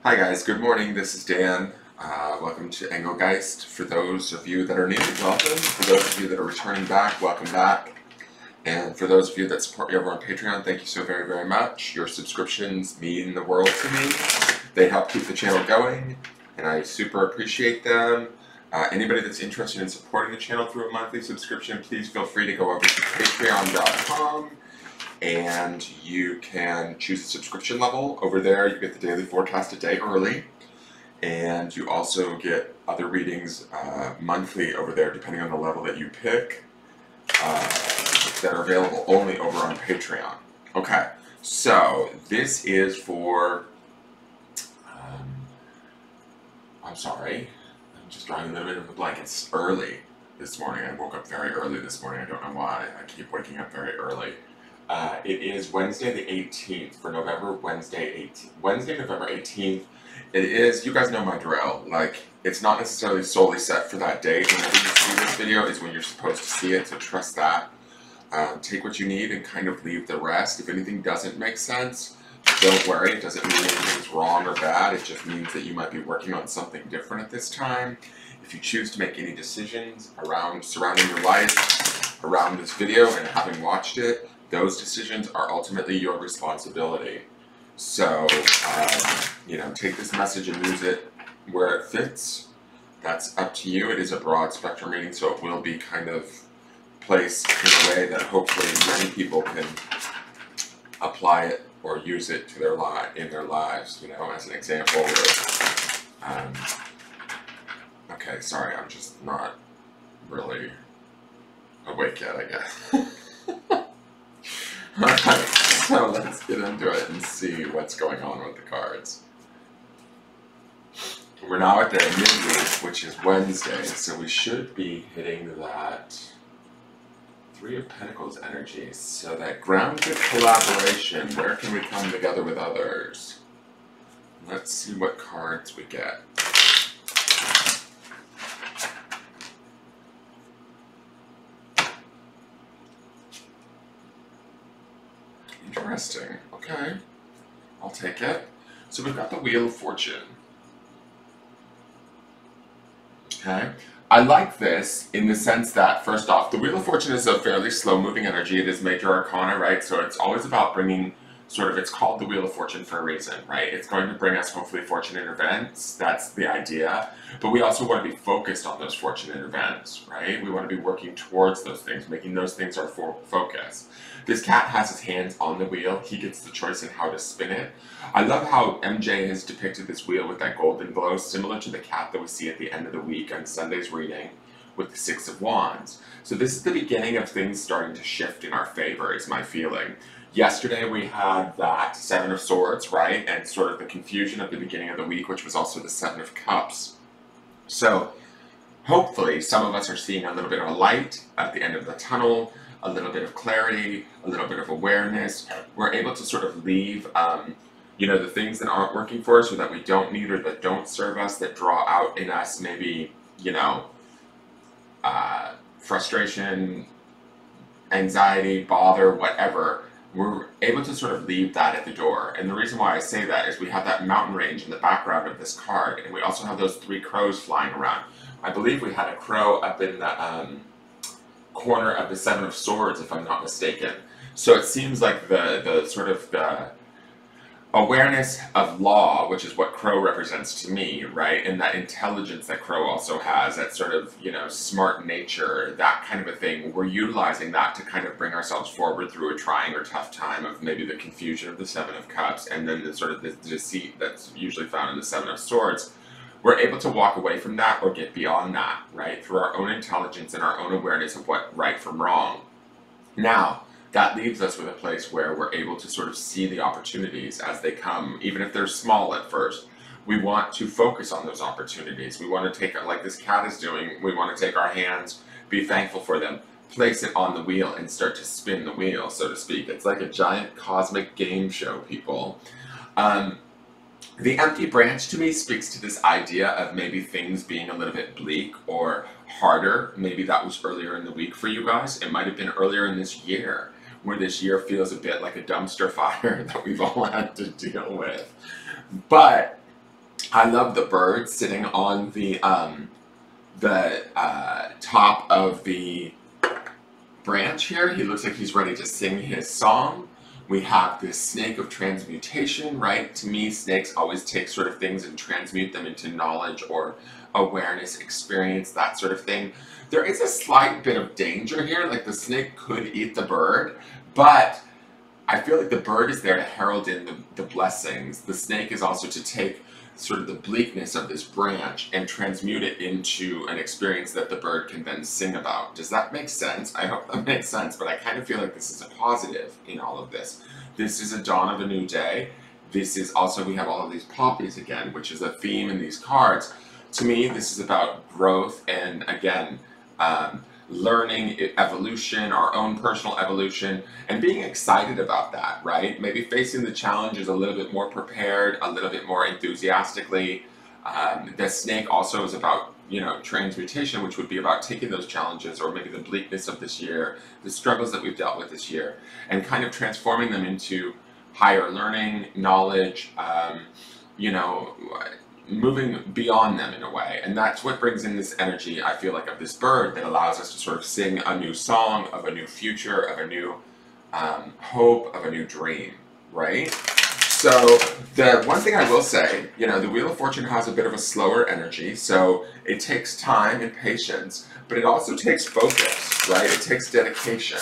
Hi guys, good morning. This is Dan. Welcome to Engelgeist. For those of you that are new, welcome. For those of you that are returning back, welcome back. And for those of you that support me over on Patreon, thank you so very, very much. Your subscriptions mean the world to me. They help keep the channel going, and I super appreciate them. Anybody that's interested in supporting the channel through a monthly subscription, please feel free to go over to patreon.com. And you can choose a subscription level. Over there you get the daily forecast a day early, and you also get other readings monthly over there depending on the level that you pick, that are available only over on Patreon. Okay, so this is for I'm sorry, I'm just drawing a little bit of a blank. It's early this morning. I woke up very early this morning. I don't know why. I keep waking up very early. It is Wednesday the 18th for November, Wednesday, November 18th. It is, you guys know my drill, like, it's not necessarily solely set for that date. Whenever you see this video is when you're supposed to see it, so trust that. Take what you need and kind of leave the rest. If anything doesn't make sense, don't worry. It doesn't mean anything's wrong or bad. It just means that you might be working on something different at this time. If you choose to make any decisions surrounding your life, around this video and having watched it, those decisions are ultimately your responsibility. So, you know, take this message and use it where it fits. That's up to you. It is a broad spectrum reading, so it will be kind of placed in a way that hopefully many people can apply it or use it to their in their lives. You know, as an example, okay, sorry, I'm just not really awake yet, I guess. Alright, so let's get into it and see what's going on with the cards. We're now at the midweek, which is Wednesday, so we should be hitting that Three of Pentacles energy. So that grounded collaboration, where can we come together with others? Let's see what cards we get. Interesting. Okay. I'll take it. So we've got the Wheel of Fortune. Okay. I like this in the sense that, first off, the Wheel of Fortune is a fairly slow-moving energy. It is major arcana, right? So it's always about bringing it's called the Wheel of Fortune for a reason, right? It's going to bring us, hopefully, fortunate events. That's the idea. But we also want to be focused on those fortunate events, right? We want to be working towards those things, making those things our focus. This cat has his hands on the wheel. He gets the choice in how to spin it. I love how MJ has depicted this wheel with that golden glow, similar to the cat that we see at the end of the week on Sunday's reading with the Six of Wands. So this is the beginning of things starting to shift in our favor, is my feeling. Yesterday we had that Seven of Swords, right? And sort of the confusion at the beginning of the week, which was also the Seven of Cups. So hopefully some of us are seeing a little bit of a light at the end of the tunnel, a little bit of clarity, a little bit of awareness. We're able to sort of leave, you know, the things that aren't working for us or that we don't need or that don't serve us, that draw out in us maybe, you know, frustration, anxiety, bother, whatever. We're able to sort of leave that at the door. And the reason why I say that is we have that mountain range in the background of this card, and we also have those three crows flying around. I believe we had a crow up in the corner of the Seven of Swords, if I'm not mistaken. So it seems like the sort of the awareness of law, which is what crow represents to me, right? And that intelligence that crow also has, that sort of, you know, smart nature, that kind of a thing. We're utilizing that to kind of bring ourselves forward through a trying or tough time of maybe the confusion of the Seven of Cups and then the sort of the deceit that's usually found in the Seven of Swords. We're able to walk away from that or get beyond that, right? Through our own intelligence and our own awareness of what right from wrong. Now, that leaves us with a place where we're able to sort of see the opportunities as they come, even if they're small at first. We want to focus on those opportunities. We want to take, like this cat is doing, we want to take our hands, be thankful for them, place it on the wheel and start to spin the wheel, so to speak. It's like a giant cosmic game show, people. The empty branch to me speaks to this idea of maybe things being a little bit bleak or harder. Maybe that was earlier in the week for you guys. It might have been earlier in this year, where this year feels a bit like a dumpster fire that we've all had to deal with. But I love the bird sitting on the top of the branch here. He looks like he's ready to sing his song. We have this snake of transmutation, right? To me, snakes always take sort of things and transmute them into knowledge or awareness, experience, that sort of thing. There is a slight bit of danger here, like the snake could eat the bird, but I feel like the bird is there to herald in the blessings. The snake is also to take sort of the bleakness of this branch and transmute it into an experience that the bird can then sing about. Does that make sense? I hope that makes sense, but I kind of feel like this is a positive in all of this. This is a dawn of a new day. This is also, we have all of these poppies again, which is a theme in these cards. To me, this is about growth and, again, learning, evolution, our own personal evolution, and being excited about that, right? Maybe facing the challenges a little bit more prepared, a little bit more enthusiastically. The snake also is about, you know, transmutation, which would be about taking those challenges or maybe the bleakness of this year, the struggles that we've dealt with this year, and kind of transforming them into higher learning, knowledge, you know, moving beyond them in a way. And that's what brings in this energy, I feel like, of this bird that allows us to sort of sing a new song of a new future, of a new hope, of a new dream, right? So the one thing I will say, you know, the Wheel of Fortune has a bit of a slower energy, so it takes time and patience, but it also takes focus, right? It takes dedication.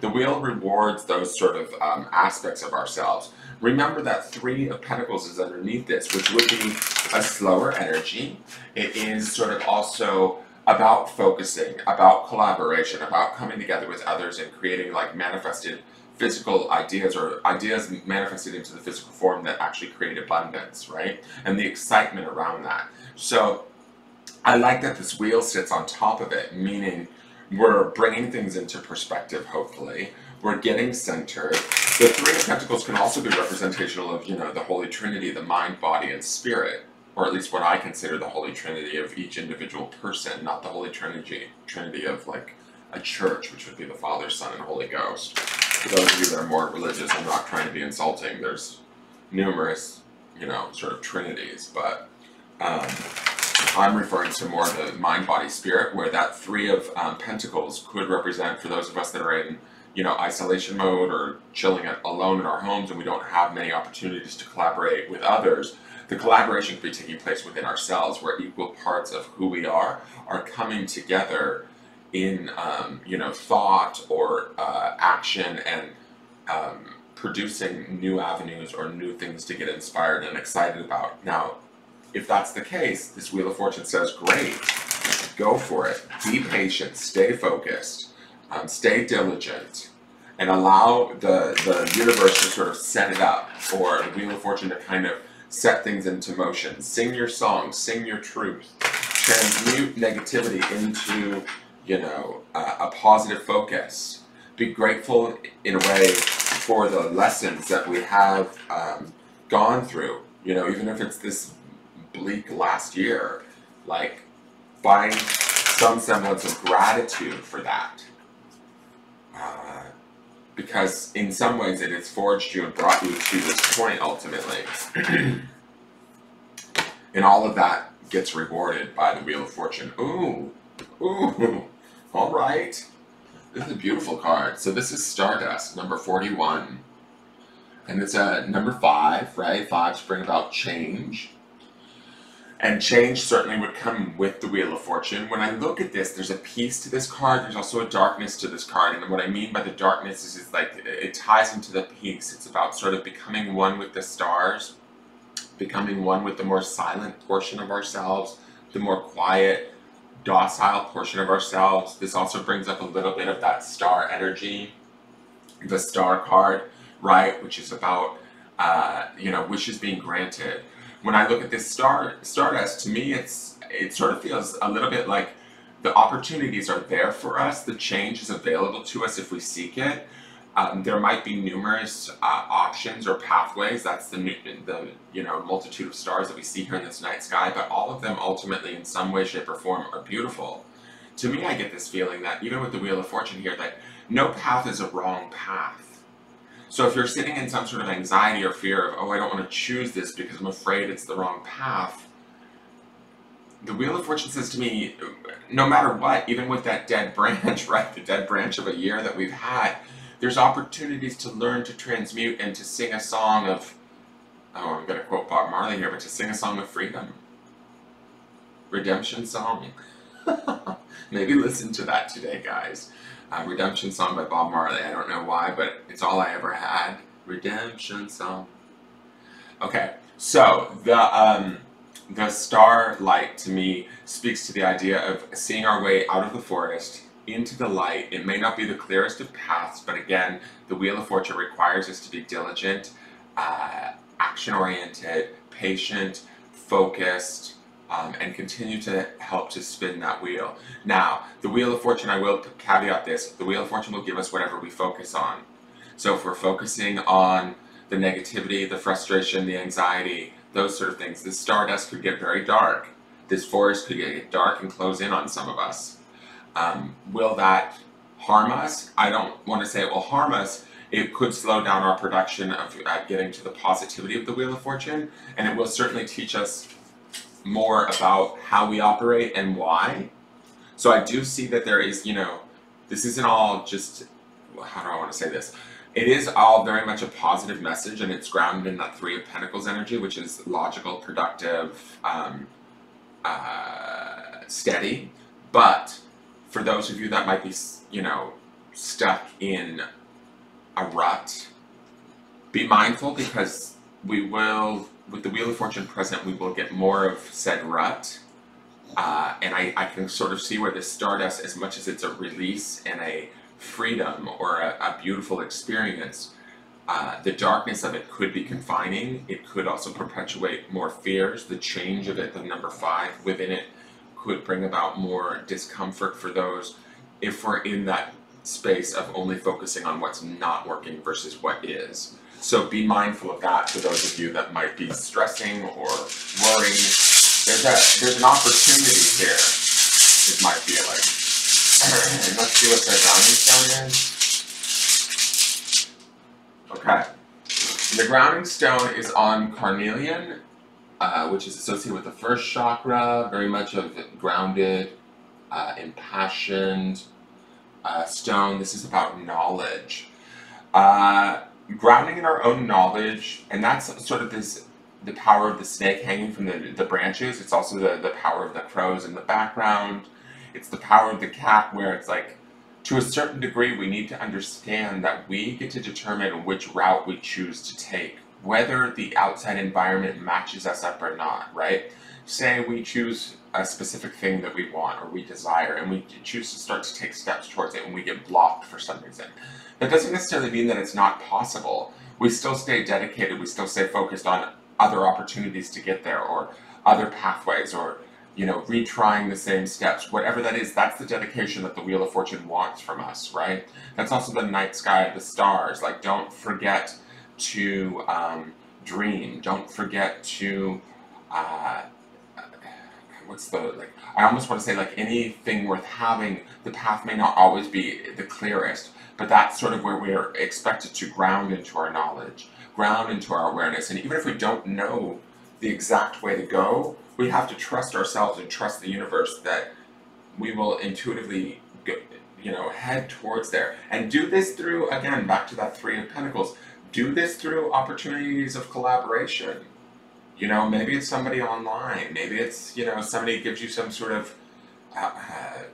The wheel rewards those sort of aspects of ourselves. Remember that Three of Pentacles is underneath this, which would be a slower energy. It is sort of also about focusing, about collaboration, about coming together with others and creating like manifested physical ideas or ideas manifested into the physical form that actually create abundance, right? And the excitement around that. So I like that this wheel sits on top of it, meaning we're bringing things into perspective, hopefully. We're getting centered. The Three of Pentacles can also be representational of, you know, the Holy Trinity, the mind, body, and spirit, or at least what I consider the Holy Trinity of each individual person, not the Holy Trinity of like a church, which would be the Father, Son, and Holy Ghost. For those of you that are more religious, I'm not trying to be insulting. There's numerous, you know, sort of trinities, but I'm referring to more the mind, body, spirit, where that Three of Pentacles could represent, for those of us that are in, you know, isolation mode or chilling alone in our homes and we don't have many opportunities to collaborate with others. The collaboration could be taking place within ourselves, where equal parts of who we are coming together in, you know, thought or action and producing new avenues or new things to get inspired and excited about. Now, if that's the case, this Wheel of Fortune says, great, go for it. Be patient, stay focused, stay diligent, and allow the universe to sort of set it up, or the Wheel of Fortune to kind of set things into motion. Sing your song, sing your truth, transmute negativity into, you know, a positive focus. Be grateful in a way for the lessons that we have gone through, you know, even if it's this bleak last year, like find some semblance of gratitude for that. Because in some ways it has forged you and brought you to this point ultimately. And all of that gets rewarded by the Wheel of Fortune. Ooh, ooh, all right. This is a beautiful card. So this is Stardust, number 41. And it's number 5, right? 5s bring about change. And change certainly would come with the Wheel of Fortune. When I look at this, there's a peace to this card, there's also a darkness to this card. And what I mean by the darkness is it's like it ties into the peace. It's about sort of becoming one with the stars, becoming one with the more silent portion of ourselves, the more quiet, docile portion of ourselves. This also brings up a little bit of that star energy, the star card, right? Which is about, you know, wishes being granted. When I look at this Stardust, to me it sort of feels a little bit like the opportunities are there for us, the change is available to us if we seek it. There might be numerous options or pathways, that's the you know, multitude of stars that we see here in this night sky, but all of them ultimately in some way, shape, or form are beautiful. To me, I get this feeling that even with the Wheel of Fortune here, that no path is a wrong path. So if you're sitting in some sort of anxiety or fear of, oh, I don't want to choose this because I'm afraid it's the wrong path, The Wheel of Fortune says to me, no matter what, even with that dead branch, right, the dead branch of a year that we've had, there's opportunities to learn to transmute and to sing a song of, oh, I'm going to quote Bob Marley here, but to sing a song of freedom. Redemption song. Maybe listen to that today, guys. Redemption song by Bob Marley. I don't know why, but it's all I ever had. Redemption song. Okay, so the starlight to me speaks to the idea of seeing our way out of the forest into the light. It may not be the clearest of paths, but again, the Wheel of Fortune requires us to be diligent, action-oriented, patient, focused, and continue to help to spin that wheel. Now, the Wheel of Fortune, I will caveat this, the Wheel of Fortune will give us whatever we focus on. So if we're focusing on the negativity, the frustration, the anxiety, those sort of things, this stardust could get very dark. This forest could get dark and close in on some of us. Will that harm us? I don't want to say it will harm us. It could slow down our production of getting to the positivity of the Wheel of Fortune, and it will certainly teach us more about how we operate and why. So I do see that there is, you know, this isn't all just, how do I want to say this? It is all very much a positive message, and it's grounded in that Three of Pentacles energy, which is logical, productive, steady. But for those of you that might be, you know, stuck in a rut, be mindful, because we will, with the Wheel of Fortune present, we will get more of said rut. And I can sort of see where this stardust, as much as it's a release and a freedom or a beautiful experience, the darkness of it could be confining. It could also perpetuate more fears. The change of it, the number 5 within it, could bring about more discomfort for those if we're in that space of only focusing on what's not working versus what is. So be mindful of that for those of you that might be stressing or worrying. There's an opportunity here, is my feeling. And let's see what the grounding stone is. Okay. The grounding stone is on carnelian, which is associated with the first chakra, very much of grounded, impassioned stone. This is about knowledge. Grounding in our own knowledge, and that's sort of the power of the snake hanging from the branches. It's also the power of the crows in the background. It's the power of the cat, where it's like, to a certain degree, we need to understand that we get to determine which route we choose to take, whether the outside environment matches us up or not, right? Say we choose a specific thing that we want or we desire, and we choose to start to take steps towards it, and we get blocked for some reason. That doesn't necessarily mean that it's not possible. We still stay dedicated, we still stay focused on other opportunities to get there, or other pathways, or, you know, retrying the same steps. Whatever that is, that's the dedication that the Wheel of Fortune wants from us, right? That's also the night sky, the stars. Like, don't forget to dream. Don't forget to, what's the, like, I almost want to say, like, anything worth having, the path may not always be the clearest, but that's sort of where we are expected to ground into our knowledge, ground into our awareness. And even if we don't know the exact way to go, we have to trust ourselves and trust the universe that we will intuitively go, you know, head towards there. And do this through, again, back to that Three of Pentacles, do this through opportunities of collaboration. You know, maybe it's somebody online, maybe it's, you know, somebody gives you some sort of, I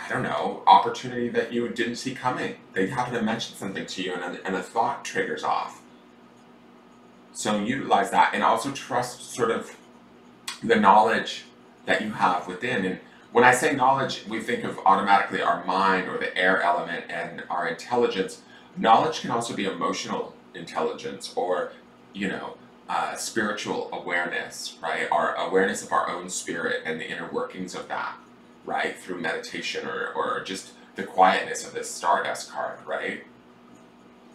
don't know, opportunity that you didn't see coming. They happen to mention something to you, and a thought triggers off. So utilize that, and also trust sort of the knowledge that you have within. And when I say knowledge, we think of automatically our mind or the air element and our intelligence. Knowledge can also be emotional intelligence, or, you know, spiritual awareness, right? Our awareness of our own spirit and the inner workings of that, right? Through meditation, or just the quietness of this Stardust card, right?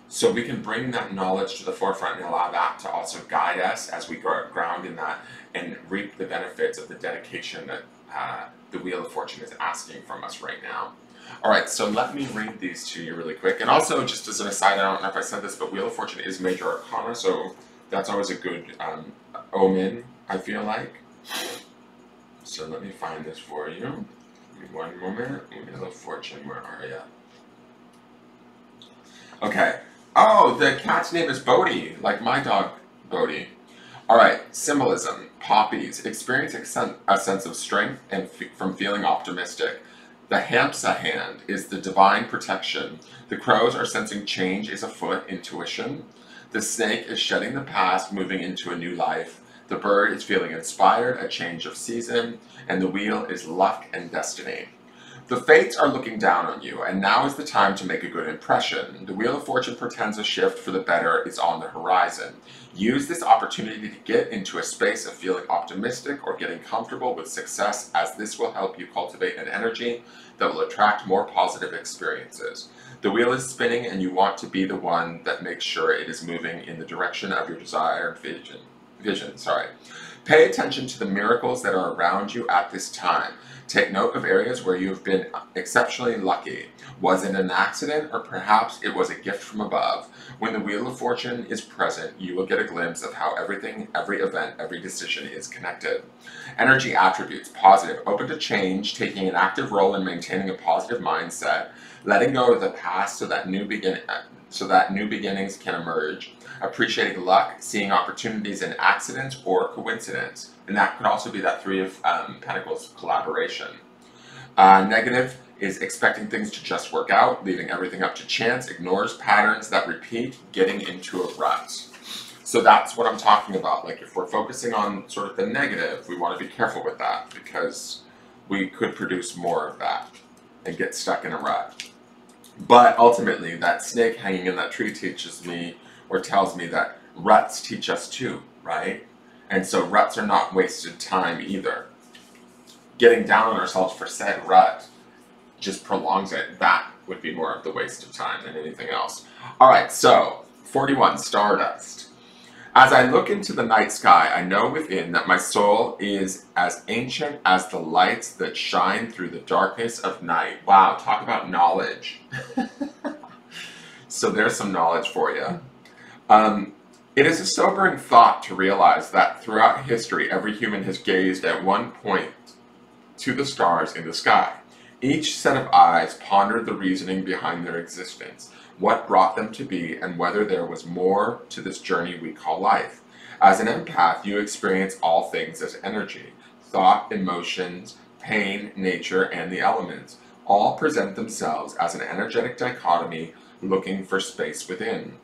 So we can bring that knowledge to the forefront and allow that to also guide us as we ground in that and reap the benefits of the dedication that the Wheel of Fortune is asking from us right now. All right, so let me read these to you really quick. And also, just as an aside, I don't know if I said this, but Wheel of Fortune is Major Arcana, so that's always a good omen, I feel like. So let me find this for you. Give me one moment. Wheel of Fortune, where are you? Okay. Oh, the cat's name is Bodhi, like my dog, Bodhi. All right, symbolism. Poppies experience a sense of strength and from feeling optimistic. The Hamsa hand is the divine protection. The crows are sensing change is afoot, intuition. The snake is shedding the past, moving into a new life. The bird is feeling inspired, a change of season. And the wheel is luck and destiny. The fates are looking down on you, and now is the time to make a good impression. The Wheel of Fortune portends a shift for the better is on the horizon. Use this opportunity to get into a space of feeling optimistic or getting comfortable with success, as this will help you cultivate an energy that will attract more positive experiences. The wheel is spinning, and you want to be the one that makes sure it is moving in the direction of your desired vision. Pay attention to the miracles that are around you at this time. Take note of areas where you have been exceptionally lucky. Was it an accident, or perhaps it was a gift from above? When the Wheel of Fortune is present, you will get a glimpse of how everything, every event, every decision is connected. Energy attributes: positive, open to change, taking an active role in maintaining a positive mindset, letting go of the past so that new beginnings can emerge. Appreciating luck, seeing opportunities in accidents or coincidence. And that could also be that Three of Pentacles collaboration. Negative is expecting things to just work out, leaving everything up to chance, ignores patterns that repeat, getting into a rut. So that's what I'm talking about. Like, if we're focusing on sort of the negative, we want to be careful with that, because we could produce more of that and get stuck in a rut. But ultimately, that snake hanging in that tree teaches me, or tells me, that ruts teach us too, right? And so ruts are not wasted time either. Getting down on ourselves for said rut just prolongs it. That would be more of the waste of time than anything else. All right, so 41, Stardust. As I look into the night sky, I know within that my soul is as ancient as the lights that shine through the darkness of night. Wow, talk about knowledge. So there's some knowledge for you. It is a sobering thought to realize that throughout history, every human has gazed at one point to the stars in the sky. Each set of eyes pondered the reasoning behind their existence, what brought them to be, and whether there was more to this journey we call life. As an empath, you experience all things as energy. Thought, emotions, pain, nature, and the elements all present themselves as an energetic dichotomy looking for space within.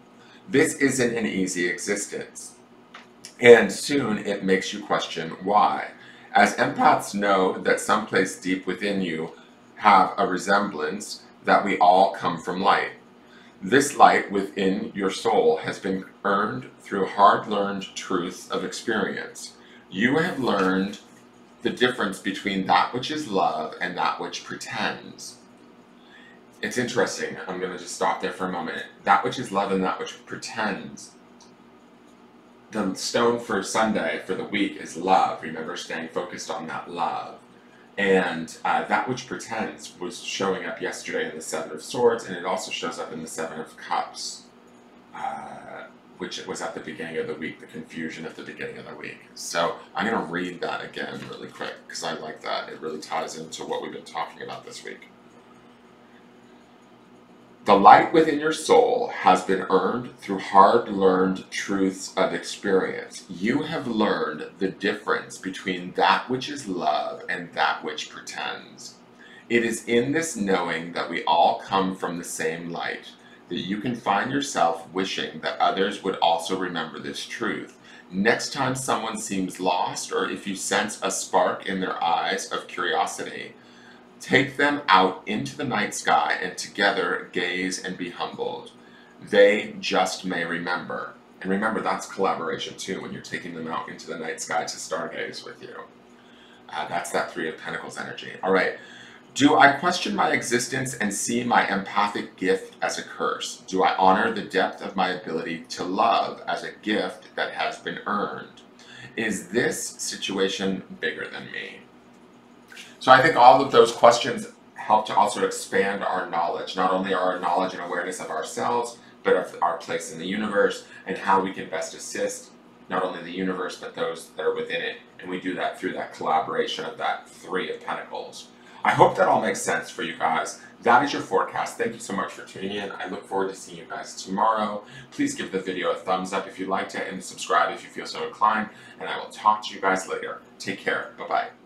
This isn't an easy existence, and soon it makes you question why. As empaths know that someplace deep within you have a resemblance that we all come from light. This light within your soul has been earned through hard-learned truths of experience. You have learned the difference between that which is love and that which pretends. It's interesting. I'm going to just stop there for a moment. That which is love and that which pretends. The stone for Sunday for the week is love. Remember, staying focused on that love. And that which pretends was showing up yesterday in the Seven of Swords, and it also shows up in the Seven of Cups, which was at the beginning of the week, the confusion at the beginning of the week. So I'm going to read that again really quick, because I like that. It really ties into what we've been talking about this week. The light within your soul has been earned through hard-learned truths of experience. You have learned the difference between that which is love and that which pretends. It is in this knowing that we all come from the same light that you can find yourself wishing that others would also remember this truth. Next time someone seems lost, or if you sense a spark in their eyes of curiosity, take them out into the night sky and together gaze and be humbled. They just may remember. And remember, that's collaboration too, when you're taking them out into the night sky to stargaze with you. That's that Three of Pentacles energy. All right. Do I question my existence and see my empathic gift as a curse? Do I honor the depth of my ability to love as a gift that has been earned? Is this situation bigger than me? So I think all of those questions help to also expand our knowledge, not only our knowledge and awareness of ourselves, but of our place in the universe and how we can best assist not only the universe, but those that are within it. And we do that through that collaboration of that Three of Pentacles. I hope that all makes sense for you guys. That is your forecast. Thank you so much for tuning in. I look forward to seeing you guys tomorrow. Please give the video a thumbs up if you liked it, and subscribe if you feel so inclined. And I will talk to you guys later. Take care. Bye-bye.